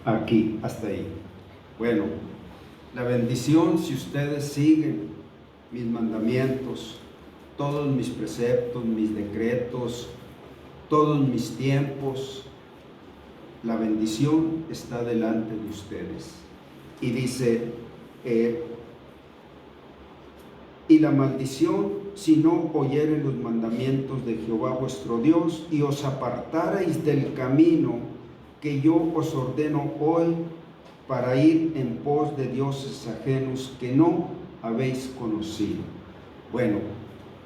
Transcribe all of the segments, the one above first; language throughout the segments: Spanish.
aquí, hasta ahí. Bueno, la bendición, si ustedes siguen mis mandamientos, todos mis preceptos, mis decretos, todos mis tiempos, la bendición está delante de ustedes. Y dice, y la maldición, si no oyeren los mandamientos de Jehová vuestro Dios, y os apartareis del camino que yo os ordeno hoy, para ir en pos de dioses ajenos que no habéis conocido. Bueno,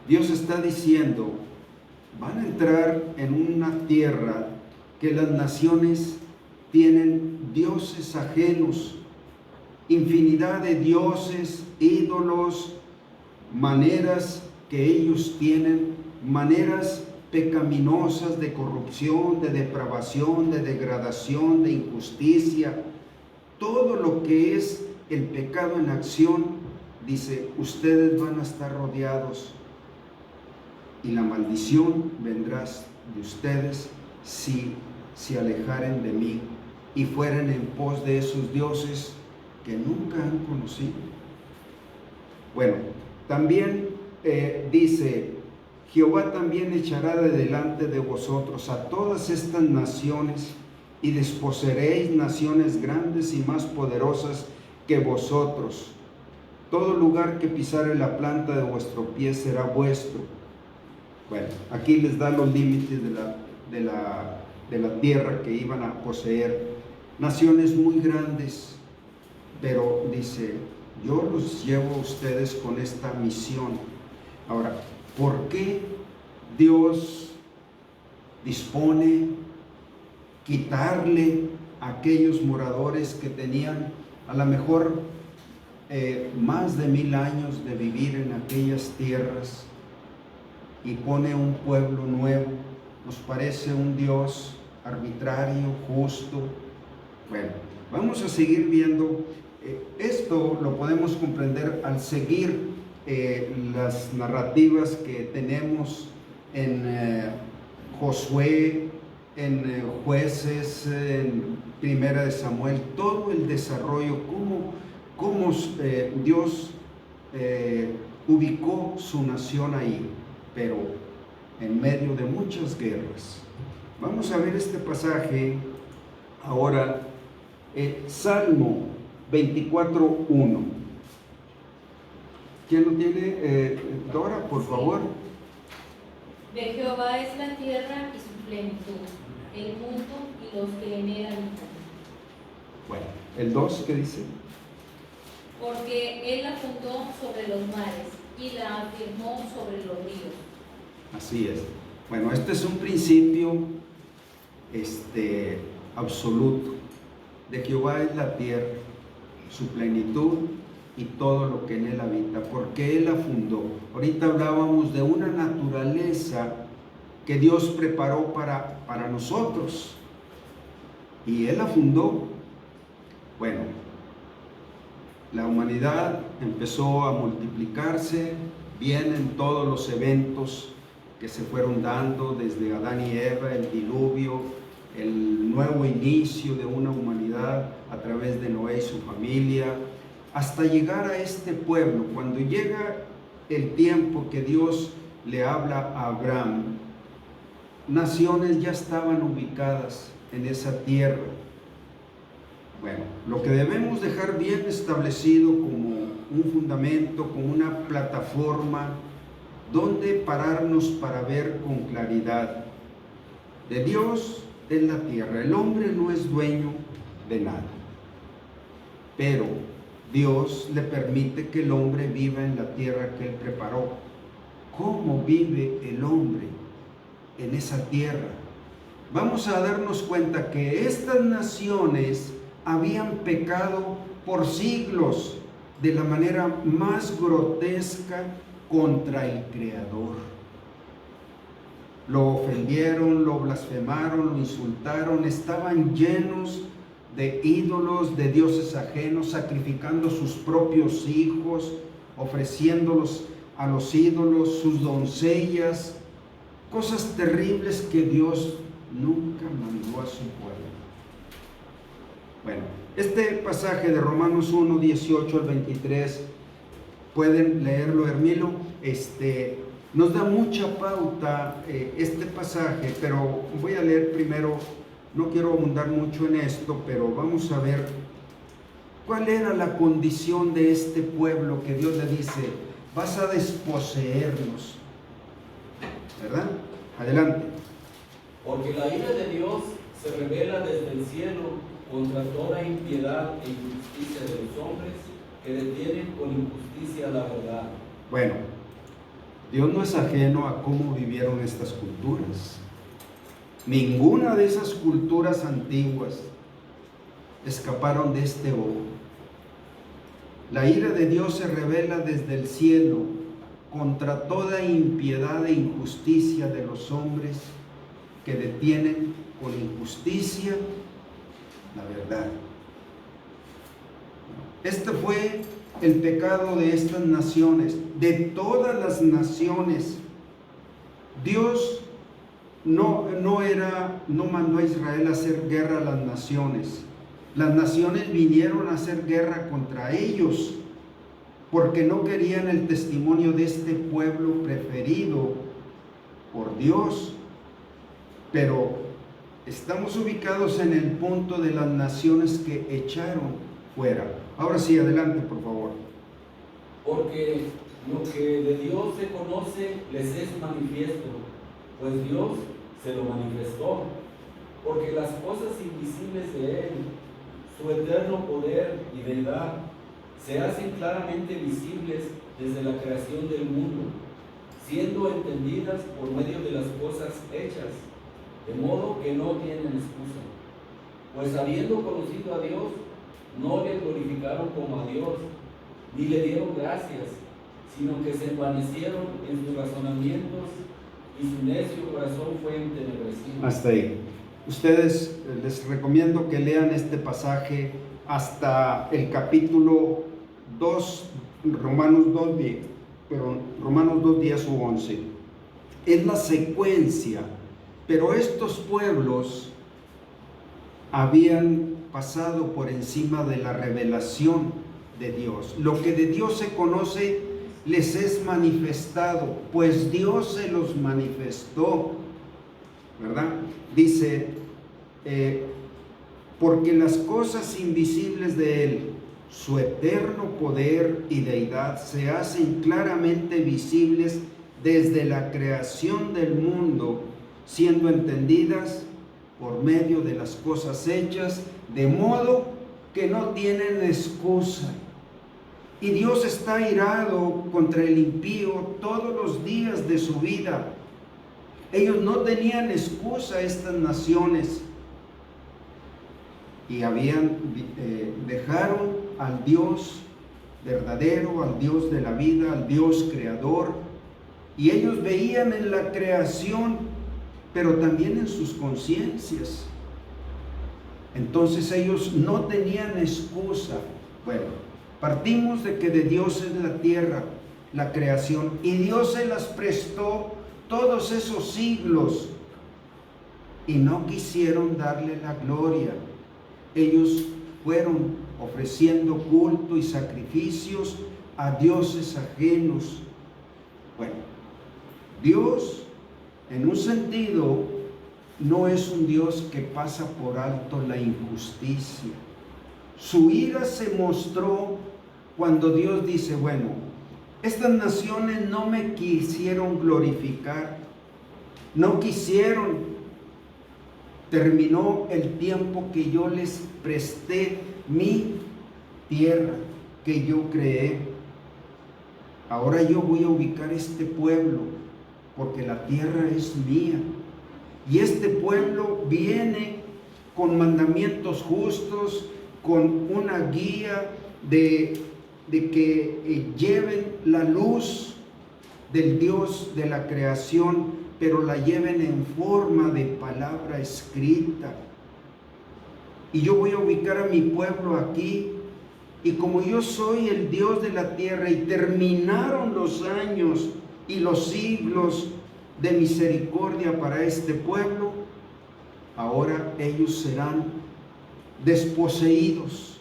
Dios está diciendo, van a entrar en una tierra que las naciones tienen dioses ajenos, infinidad de dioses, ídolos, maneras que ellos tienen, maneras pecaminosas de corrupción, de depravación, de degradación, de injusticia. Todo lo que es el pecado en acción, dice, ustedes van a estar rodeados y la maldición vendrá de ustedes si se alejaren de mí y fueren en pos de esos dioses que nunca han conocido. Bueno, también dice, Jehová también echará de delante de vosotros a todas estas naciones, y desposeeréis naciones grandes y más poderosas que vosotros. Todo lugar que pisare la planta de vuestro pie será vuestro. Bueno, aquí les da los límites de la tierra que iban a poseer. Naciones muy grandes, pero dice, yo los llevo a ustedes con esta misión. Ahora, ¿por qué Dios dispone quitarle a aquellos moradores que tenían a lo mejor más de 1000 años de vivir en aquellas tierras, y pone un pueblo nuevo? Nos parece un Dios arbitrario, justo. Bueno, vamos a seguir viendo. Esto lo podemos comprender al seguir las narrativas que tenemos en Josué, en Jueces, en Primera de Samuel, todo el desarrollo, cómo Dios ubicó su nación ahí, pero en medio de muchas guerras. Vamos a ver este pasaje ahora, Salmo 24:1. ¿Quién lo tiene? Dora, por favor. De Jehová es la tierra y su plenitud, el mundo y los que en él habitan. Bueno, el 2, ¿qué dice? Porque él la fundó sobre los mares y la afirmó sobre los ríos. Así es. Bueno, este es un principio absoluto. De Jehová es la tierra, su plenitud y todo lo que en él habita, porque él la fundó. Ahorita hablábamos de una naturaleza que Dios preparó para nosotros, y él la fundó. Bueno, la humanidad empezó a multiplicarse, vienen todos los eventos que se fueron dando desde Adán y Eva, el diluvio, el nuevo inicio de una humanidad a través de Noé y su familia, hasta llegar a este pueblo. Cuando llega el tiempo que Dios le habla a Abraham, naciones ya estaban ubicadas en esa tierra. Bueno, lo que debemos dejar bien establecido como un fundamento, como una plataforma donde pararnos para ver con claridad. De Dios es la tierra. El hombre no es dueño de nada, pero Dios le permite que el hombre viva en la tierra que él preparó. ¿Cómo vive el hombre en esa tierra? Vamos a darnos cuenta que estas naciones habían pecado por siglos de la manera más grotesca contra el Creador. Lo ofendieron, lo blasfemaron, lo insultaron, estaban llenos de ídolos, de dioses ajenos, sacrificando sus propios hijos, ofreciéndolos a los ídolos, sus doncellas, cosas terribles que Dios nunca mandó a su pueblo. Bueno, Este pasaje de Romanos 1, 18 al 23, pueden leerlo, Hermilo, nos da mucha pauta este pasaje, pero voy a leer primero, no quiero abundar mucho en esto, pero vamos a ver cuál era la condición de este pueblo que Dios le dice, vas a desposeernos, ¿verdad? Adelante. Porque la ira de Dios se revela desde el cielo contra toda impiedad e injusticia de los hombres que detienen con injusticia la verdad. Bueno, Dios no es ajeno a cómo vivieron estas culturas. Ninguna de esas culturas antiguas escaparon de este ojo. La ira de Dios se revela desde el cielo contra toda impiedad e injusticia de los hombres que detienen con injusticia la verdad. Este fue el pecado de estas naciones, de todas las naciones. Dios no mandó a Israel a hacer guerra a las naciones. Las naciones vinieron a hacer guerra contra ellos porque no querían el testimonio de este pueblo preferido por Dios. Pero estamos ubicados en el punto de las naciones que echaron fuera. Ahora sí, adelante, por favor. Porque lo que de Dios se conoce les es manifiesto, pues Dios se lo manifestó. Porque las cosas invisibles de Él, su eterno poder y deidad, se hacen claramente visibles desde la creación del mundo, siendo entendidas por medio de las cosas hechas, de modo que no tienen excusa. Pues habiendo conocido a Dios, no le glorificaron como a Dios, ni le dieron gracias, sino que se envanecieron en sus razonamientos, y su necio corazón fue entenebrecido. Hasta ahí. Ustedes, les recomiendo que lean este pasaje hasta el capítulo 2, Romanos 2, 10 u 11. Es la secuencia, pero estos pueblos habían pasado por encima de la revelación de Dios. Lo que de Dios se conoce les es manifestado, pues Dios se los manifestó, ¿verdad? Dice, porque las cosas invisibles de Él, su eterno poder y deidad, se hacen claramente visibles desde la creación del mundo, siendo entendidas por medio de las cosas hechas, de modo que no tienen excusa. Y Dios está airado contra el impío todos los días de su vida. Ellos no tenían excusa, estas naciones, y dejaron al Dios verdadero, al Dios de la vida, al Dios creador, y ellos veían en la creación, pero también en sus conciencias. Entonces ellos no tenían excusa. Bueno, partimos de que de Dios es la tierra, la creación, y Dios se las prestó todos esos siglos, y no quisieron darle la gloria. Ellos fueron ofreciendo culto y sacrificios a dioses ajenos. Bueno, Dios, en un sentido, no es un Dios que pasa por alto la injusticia. Su ira se mostró cuando Dios dice, bueno, estas naciones no me quisieron glorificar, no quisieron. Terminó el tiempo que yo les presté mi tierra, que yo creé. Ahora yo voy a ubicar este pueblo, porque la tierra es mía. Y este pueblo viene con mandamientos justos, con una guía de que lleven la luz del Dios de la creación, pero la lleven en forma de palabra escrita. Y yo voy a ubicar a mi pueblo aquí, y como yo soy el Dios de la tierra, y terminaron los años y los siglos de misericordia para este pueblo, ahora ellos serán desposeídos,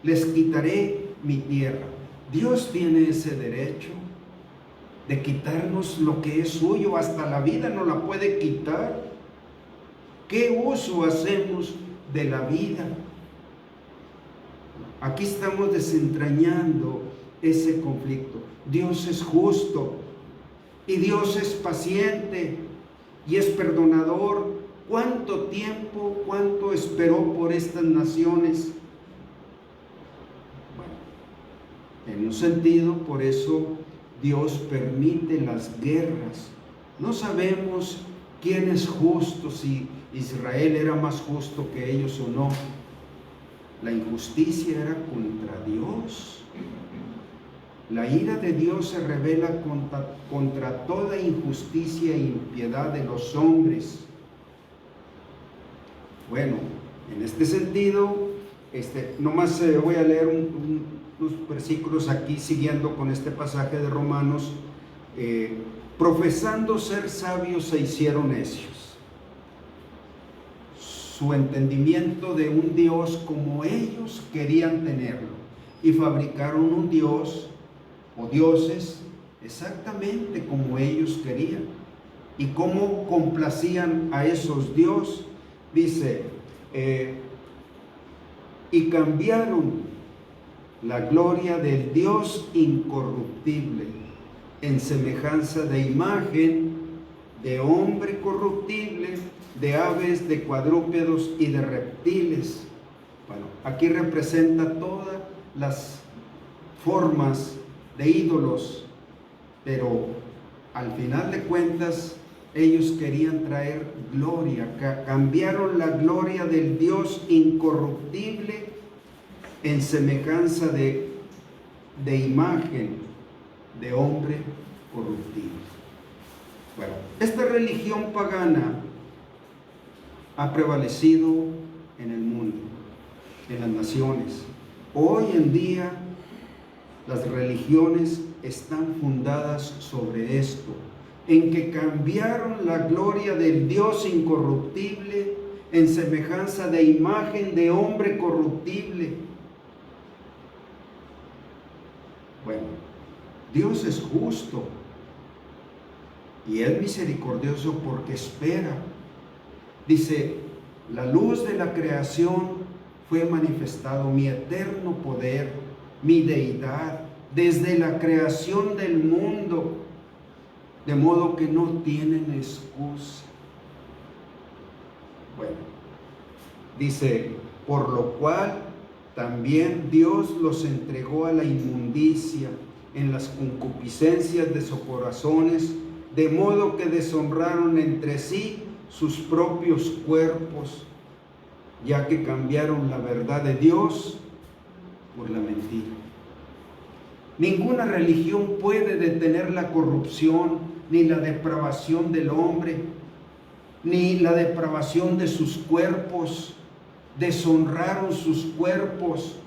les quitaré mi tierra. Dios tiene ese derecho de quitarnos lo que es suyo, hasta la vida nos la puede quitar. ¿Qué uso hacemos de la vida? Aquí estamos desentrañando ese conflicto. Dios es justo y Dios es paciente y es perdonador. ¿Cuánto tiempo, cuánto esperó por estas naciones? Bueno, en un sentido, por eso Dios permite las guerras. No sabemos quién es justo, si Israel era más justo que ellos o no. La injusticia era contra Dios. La ira de Dios se revela contra toda injusticia e impiedad de los hombres. Bueno, en este sentido, nomás voy a leer unos versículos aquí siguiendo con este pasaje de Romanos. Profesando ser sabios se hicieron necios. Su entendimiento de un Dios como ellos querían tenerlo, y fabricaron un Dios o dioses exactamente como ellos querían. ¿Y cómo complacían a esos dioses? Dice, y cambiaron la gloria del Dios incorruptible en semejanza de imagen de hombre corruptible, de aves, de cuadrúpedos y de reptiles. Bueno, aquí representa todas las formas de ídolos, pero al final de cuentas ellos querían traer gloria. Cambiaron la gloria del Dios incorruptible en semejanza de imagen de hombre corruptible. Bueno, esta religión pagana ha prevalecido en el mundo, en las naciones. Hoy en día las religiones están fundadas sobre esto, en que cambiaron la gloria del Dios incorruptible en semejanza de imagen de hombre corruptible. Bueno, Dios es justo y es misericordioso porque espera. Dice, la luz de la creación fue manifestado, mi eterno poder, mi deidad, desde la creación del mundo, de modo que no tienen excusa. Bueno, dice, por lo cual también Dios los entregó a la inmundicia en las concupiscencias de sus corazones, de modo que deshonraron entre sí sus propios cuerpos, ya que cambiaron la verdad de Dios por la mentira. Ninguna religión puede detener la corrupción, ni la depravación del hombre, ni la depravación de sus cuerpos. Deshonraron sus cuerpos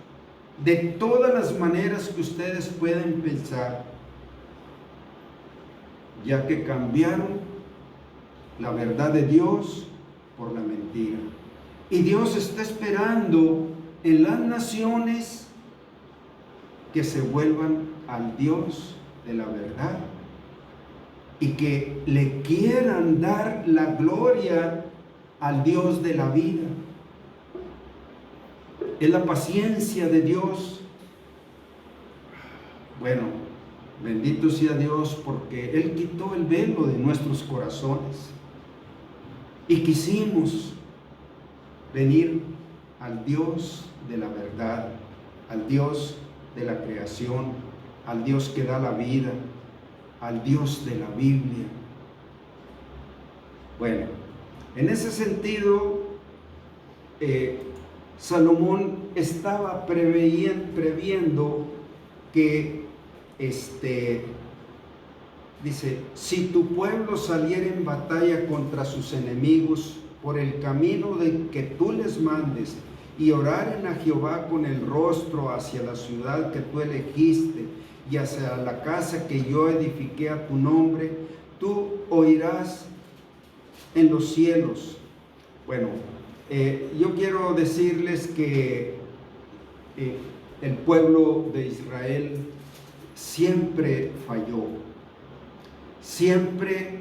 de todas las maneras que ustedes pueden pensar, ya que cambiaron la verdad de Dios por la mentira. Y Dios está esperando en las naciones que se vuelvan al Dios de la verdad y que le quieran dar la gloria al Dios de la vida. Es la paciencia de Dios. Bueno, bendito sea Dios porque Él quitó el velo de nuestros corazones y quisimos venir al Dios de la verdad, al Dios de la creación, al Dios que da la vida, al Dios de la Biblia. Bueno, en ese sentido, Salomón estaba previendo que dice, si tu pueblo saliera en batalla contra sus enemigos por el camino de que tú les mandes y oraren a Jehová con el rostro hacia la ciudad que tú elegiste y hacia la casa que yo edifiqué a tu nombre, tú oirás en los cielos. Bueno, Yo quiero decirles que el pueblo de Israel siempre falló, siempre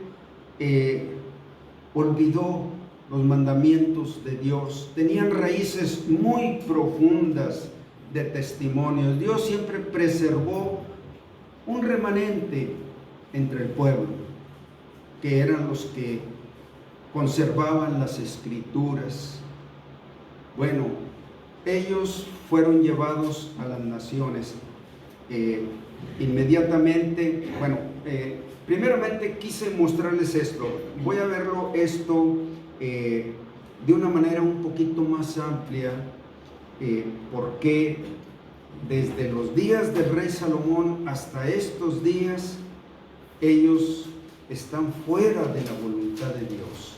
olvidó los mandamientos de Dios. Tenían raíces muy profundas de testimonios. Dios siempre preservó un remanente entre el pueblo, que eran los que conservaban las escrituras. Bueno, ellos fueron llevados a las naciones. Inmediatamente, primeramente quise mostrarles esto. Voy a verlo esto de una manera un poquito más amplia, porque desde los días del rey Salomón hasta estos días, ellos están fuera de la voluntad de Dios.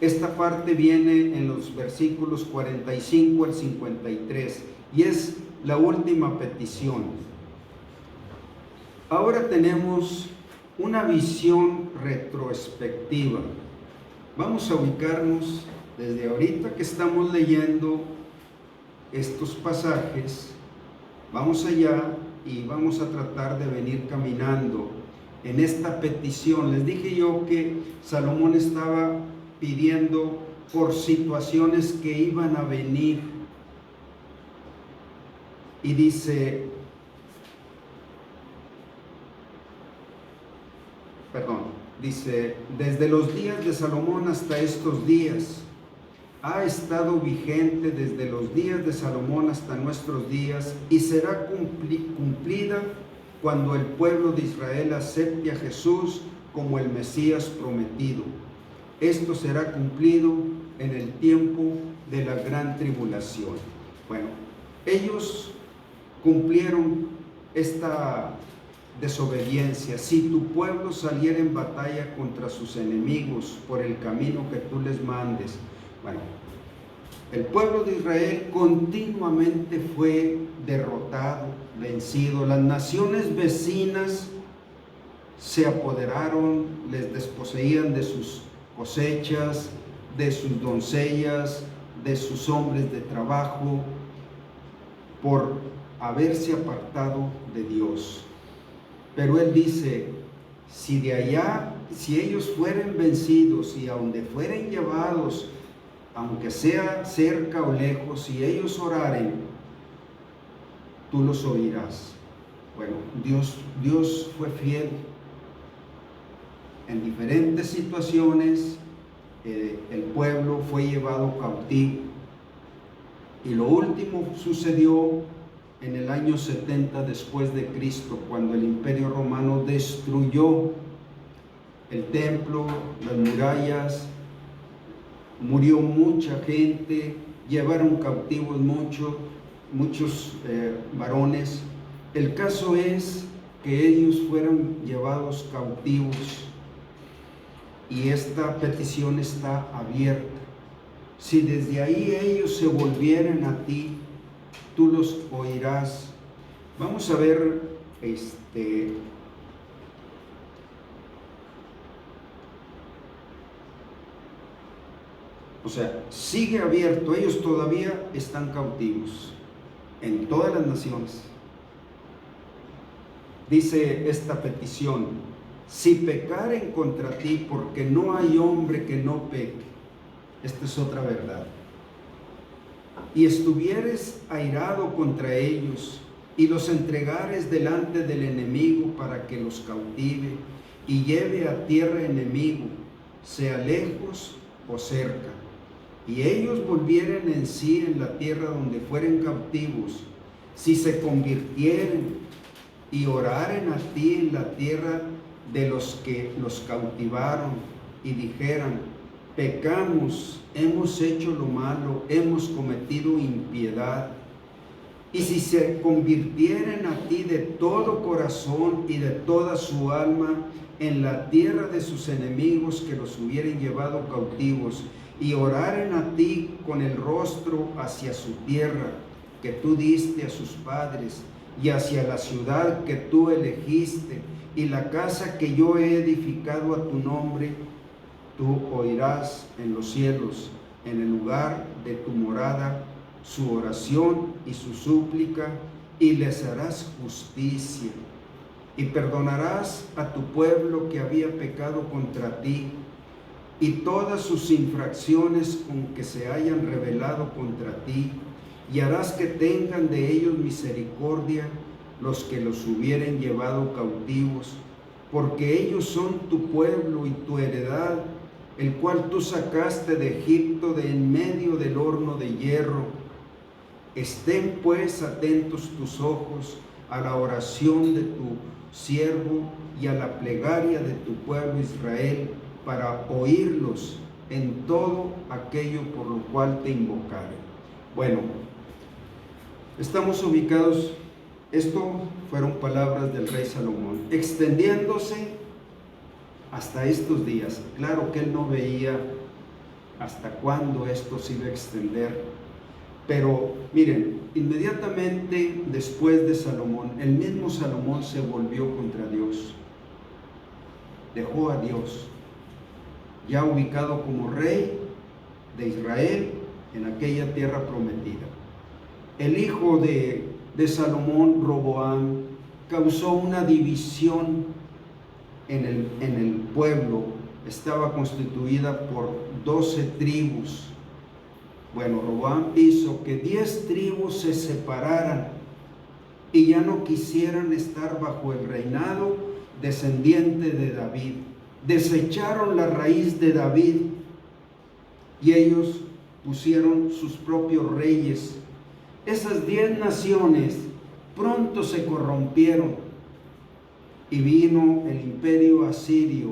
Esta parte viene en los versículos 45 al 53 y es la última petición. Ahora tenemos una visión retrospectiva. Vamos a ubicarnos desde ahorita que estamos leyendo estos pasajes. Vamos allá y vamos a tratar de venir caminando en esta petición. Les dije yo que Salomón estaba pidiendo por situaciones que iban a venir. Y dice, desde los días de Salomón hasta estos días, ha estado vigente desde los días de Salomón hasta nuestros días y será cumplida cuando el pueblo de Israel acepte a Jesús como el Mesías prometido. Esto será cumplido en el tiempo de la gran tribulación. Bueno, ellos cumplieron esta desobediencia. Si tu pueblo saliera en batalla contra sus enemigos por el camino que tú les mandes. Bueno, el pueblo de Israel continuamente fue derrotado, vencido. Las naciones vecinas se apoderaron, les desposeían de sus cosechas, de sus doncellas, de sus hombres de trabajo, por haberse apartado de Dios. Pero él dice, si ellos fueren vencidos y a donde fueren llevados, aunque sea cerca o lejos, si ellos oraren, tú los oirás. Bueno, Dios fue fiel. En diferentes situaciones, el pueblo fue llevado cautivo. Y lo último sucedió en el año 70 después de Cristo, cuando el Imperio Romano destruyó el templo, las murallas, murió mucha gente, llevaron cautivos muchos varones. El caso es que ellos fueron llevados cautivos y esta petición está abierta. Si desde ahí ellos se volvieren a ti, tú los oirás. Vamos a ver sigue abierto. Ellos todavía están cautivos en todas las naciones. Dice esta petición: si pecaren contra ti, porque no hay hombre que no peque. Esta es otra verdad. Y estuvieres airado contra ellos, y los entregares delante del enemigo para que los cautive, y lleve a tierra enemigo, sea lejos o cerca. Y ellos volvieren en sí en la tierra donde fueren cautivos, si se convirtieren y oraren a ti en la tierra de los que los cautivaron, y dijeran: pecamos, hemos hecho lo malo, hemos cometido impiedad. Y si se convirtieren a ti de todo corazón y de toda su alma en la tierra de sus enemigos que los hubieren llevado cautivos, y oraren a ti con el rostro hacia su tierra que tú diste a sus padres, y hacia la ciudad que tú elegiste, y la casa que yo he edificado a tu nombre, tú oirás en los cielos, en el lugar de tu morada su oración y su súplica, y les harás justicia, y perdonarás a tu pueblo que había pecado contra ti, y todas sus infracciones con que se hayan rebelado contra ti, y harás que tengan de ellos misericordia los que los hubieren llevado cautivos, porque ellos son tu pueblo y tu heredad, el cual tú sacaste de Egipto de en medio del horno de hierro. Estén pues atentos tus ojos a la oración de tu siervo y a la plegaria de tu pueblo Israel, para oírlos en todo aquello por lo cual te invocaren. Bueno, estamos ubicados, esto fueron palabras del rey Salomón, extendiéndose hasta estos días. Claro que él no veía hasta cuándo esto se iba a extender, pero miren, inmediatamente después de Salomón, el mismo Salomón se volvió contra Dios, dejó a Dios, ya ubicado como rey de Israel en aquella tierra prometida. El hijo de Salomón, Roboam, causó una división en el pueblo. Estaba constituida por 12 tribus. Bueno, Roboam hizo que 10 tribus se separaran y ya no quisieran estar bajo el reinado descendiente de David. Desecharon la raíz de David y ellos pusieron sus propios reyes. Esas 10 naciones pronto se corrompieron y vino el imperio asirio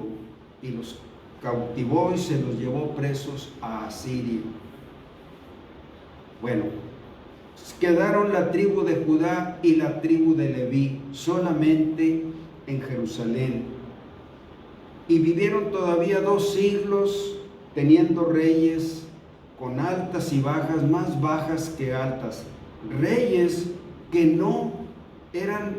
y los cautivó y se los llevó presos a Asiria. Bueno, quedaron la tribu de Judá y la tribu de Leví solamente en Jerusalén. Y vivieron todavía 2 siglos teniendo reyes con altas y bajas, más bajas que altas. Reyes que no eran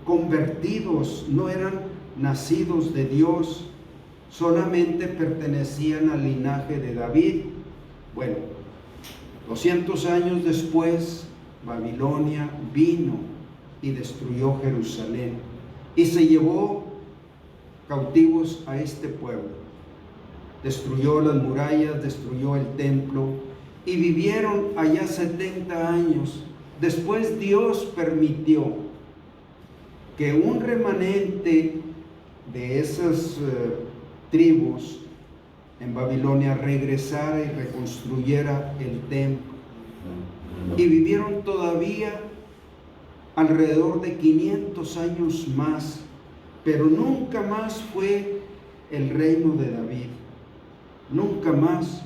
convertidos, no eran nacidos de Dios, solamente pertenecían al linaje de David. Bueno, 200 años después, Babilonia vino y destruyó Jerusalén y se llevó cautivos a este pueblo. Destruyó las murallas, destruyó el templo y vivieron allá 70 años. Después Dios permitió que un remanente de esas tribus en Babilonia regresara y reconstruyera el templo. Y vivieron todavía alrededor de 500 años más, pero nunca más fue el reino de David. Nunca más.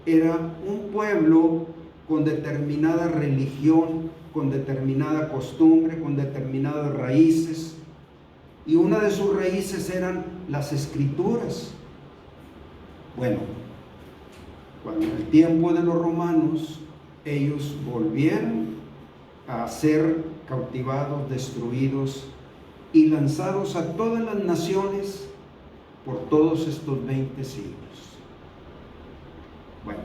Era un pueblo con determinada religión, con determinada costumbre, con determinadas raíces. Y una de sus raíces eran las escrituras. Bueno, cuando en el tiempo de los romanos, ellos volvieron a ser cautivados, destruidos y lanzados a todas las naciones por todos estos 20 siglos. Bueno,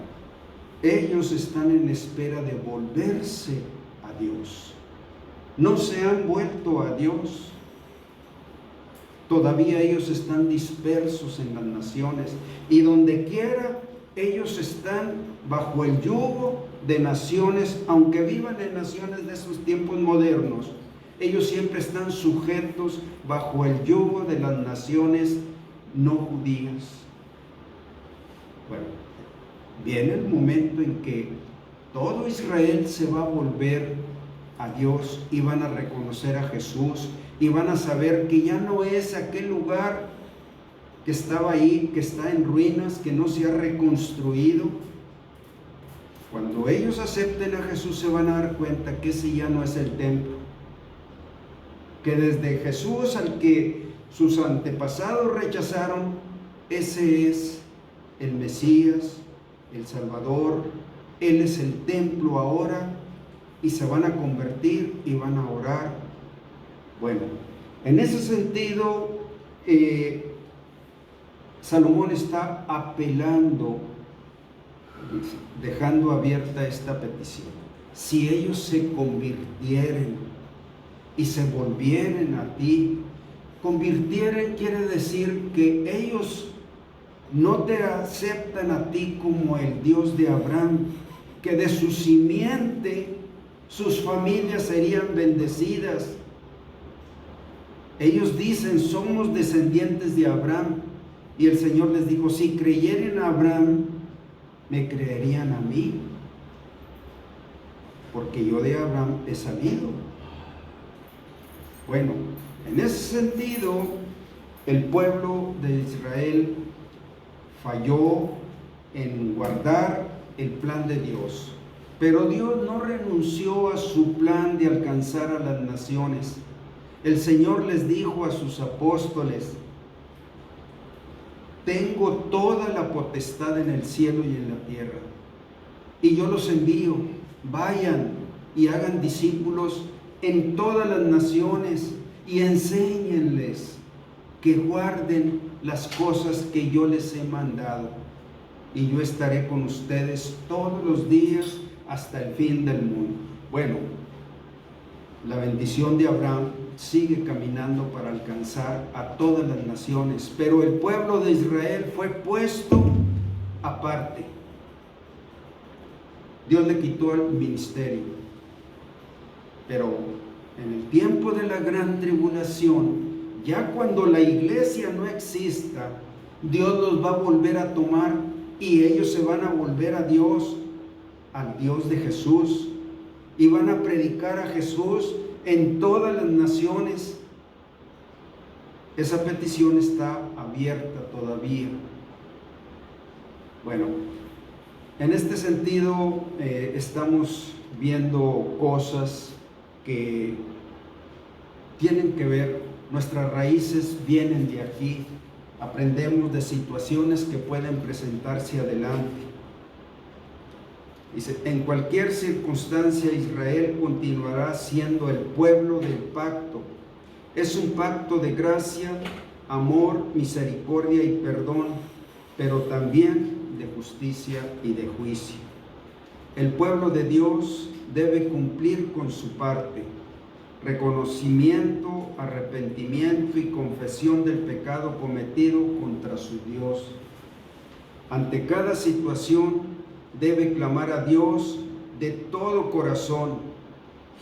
ellos están en espera de volverse a Dios. No se han vuelto a Dios. Todavía ellos están dispersos en las naciones y donde quiera ellos están bajo el yugo de naciones, aunque vivan en naciones de esos tiempos modernos, ellos siempre están sujetos bajo el yugo de las naciones no judías. Bueno, viene el momento en que todo Israel se va a volver a Dios y van a reconocer a Jesús y van a saber que ya no es aquel lugar que estaba ahí, que está en ruinas, que no se ha reconstruido. Cuando ellos acepten a Jesús se van a dar cuenta que ese ya no es el templo, que desde Jesús al que sus antepasados rechazaron, ese es el Mesías, el Salvador. Él es el templo ahora y se van a convertir y van a orar. Bueno, en ese sentido, Salomón está apelando dejando abierta esta petición. Si ellos se convirtieren y se volvieren a ti, convirtieren quiere decir que ellos no te aceptan a ti como el Dios de Abraham, que de su simiente sus familias serían bendecidas. Ellos dicen, somos descendientes de Abraham. Y el Señor les dijo, si creyeren a Abraham, me creerían a mí, porque yo de Abraham he salido. Bueno, en ese sentido, el pueblo de Israel falló en guardar el plan de Dios. Pero Dios no renunció a su plan de alcanzar a las naciones. El Señor les dijo a sus apóstoles, tengo toda la potestad en el cielo y en la tierra, y yo los envío, vayan y hagan discípulos en todas las naciones y enséñenles que guarden las cosas que yo les he mandado, y yo estaré con ustedes todos los días hasta el fin del mundo. Bueno, la bendición de Abraham sigue caminando para alcanzar a todas las naciones, pero el pueblo de Israel fue puesto aparte. Dios le quitó el ministerio, pero en el tiempo de la gran tribulación, ya cuando la iglesia no exista, Dios los va a volver a tomar y ellos se van a volver a Dios, al Dios de Jesús, y van a predicar a Jesús en todas las naciones. Esa petición está abierta todavía. Bueno, en este sentido estamos viendo cosas que tienen que ver, nuestras raíces vienen de aquí, aprendemos de situaciones que pueden presentarse adelante. Dice, en cualquier circunstancia Israel continuará siendo el pueblo del pacto. Es un pacto de gracia, amor, misericordia y perdón, pero también de justicia y de juicio. El pueblo de Dios debe cumplir con su parte: reconocimiento, arrepentimiento y confesión del pecado cometido contra su Dios. Ante cada situación debe clamar a Dios de todo corazón.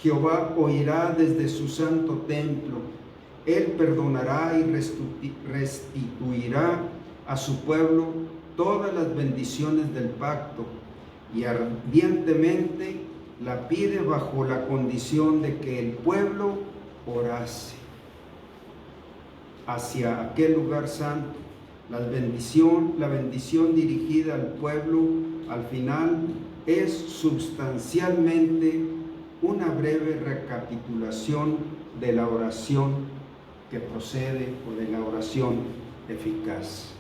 Jehová oirá desde su santo templo. Él perdonará y restituirá a su pueblo todas las bendiciones del pacto, y ardientemente la pide bajo la condición de que el pueblo orase hacia aquel lugar santo. La bendición dirigida al pueblo al final es sustancialmente una breve recapitulación de la oración que procede o de la oración eficaz.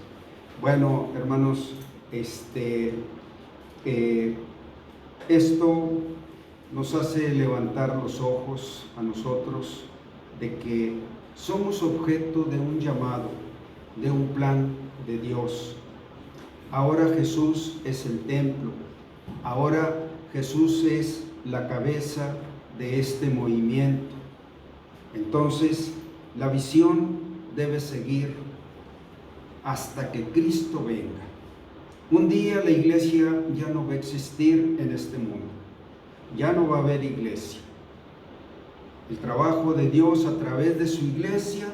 Bueno, hermanos, esto nos hace levantar los ojos a nosotros de que somos objeto de un llamado, de un plan de Dios. Ahora Jesús es el templo, ahora Jesús es la cabeza de este movimiento. Entonces, la visión debe seguir hasta que Cristo venga. Un día la iglesia ya no va a existir en este mundo, ya no va a haber iglesia. El trabajo de Dios a través de su iglesia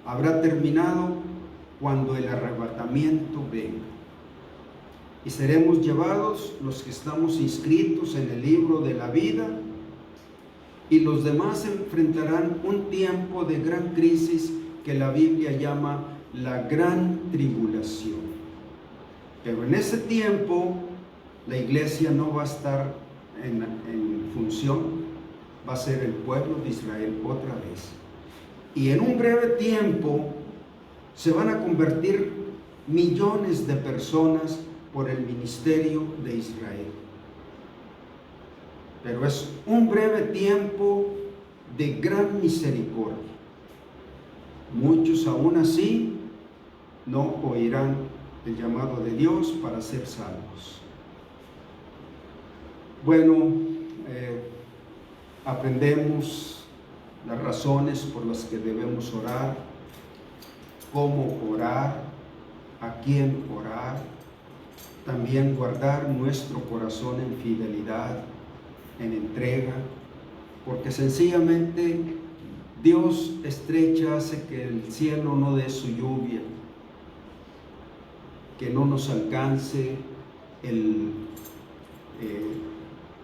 habrá terminado cuando el arrebatamiento venga. Y seremos llevados los que estamos inscritos en el libro de la vida, y los demás enfrentarán un tiempo de gran crisis que la Biblia llama la gran tribulación. Pero en ese tiempo la iglesia no va a estar en función, va a ser el pueblo de Israel otra vez. Y en un breve tiempo se van a convertir millones de personas por el ministerio de Israel. Pero es un breve tiempo de gran misericordia. Muchos aún así no oirán el llamado de Dios para ser salvos. Bueno, aprendemos las razones por las que debemos orar, cómo orar, a quién orar, también guardar nuestro corazón en fidelidad, en entrega, porque sencillamente Dios estrecha hace que el cielo no dé su lluvia, que no nos alcance el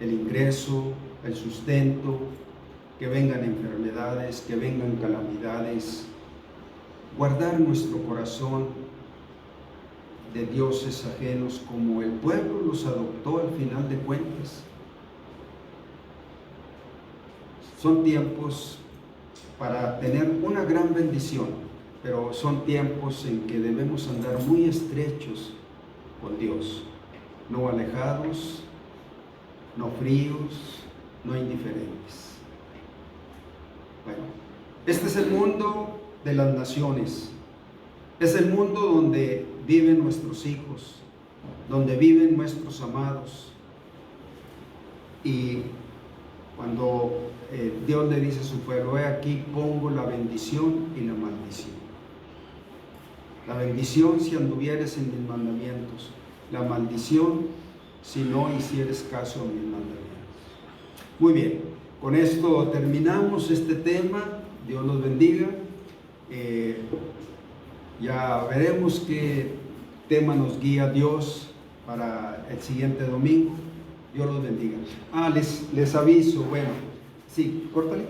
ingreso, el sustento, que vengan enfermedades, que vengan calamidades. Guardar nuestro corazón de dioses ajenos, como el pueblo los adoptó al final de cuentas. Son tiempos para tener una gran bendición, pero son tiempos en que debemos andar muy estrechos con Dios, no alejados, no fríos, no indiferentes. Bueno, este es el mundo de las naciones, es el mundo donde viven nuestros hijos, donde viven nuestros amados. Y cuando Dios le dice a su pueblo: he aquí pongo la bendición y la maldición. La bendición si anduvieres en mis mandamientos, la maldición si no hicieres caso a mis mandamientos. Muy bien, con esto terminamos este tema. Dios los bendiga. Ya veremos qué tema nos guía Dios para el siguiente domingo. Dios los bendiga. Les aviso, bueno, sí, córtale.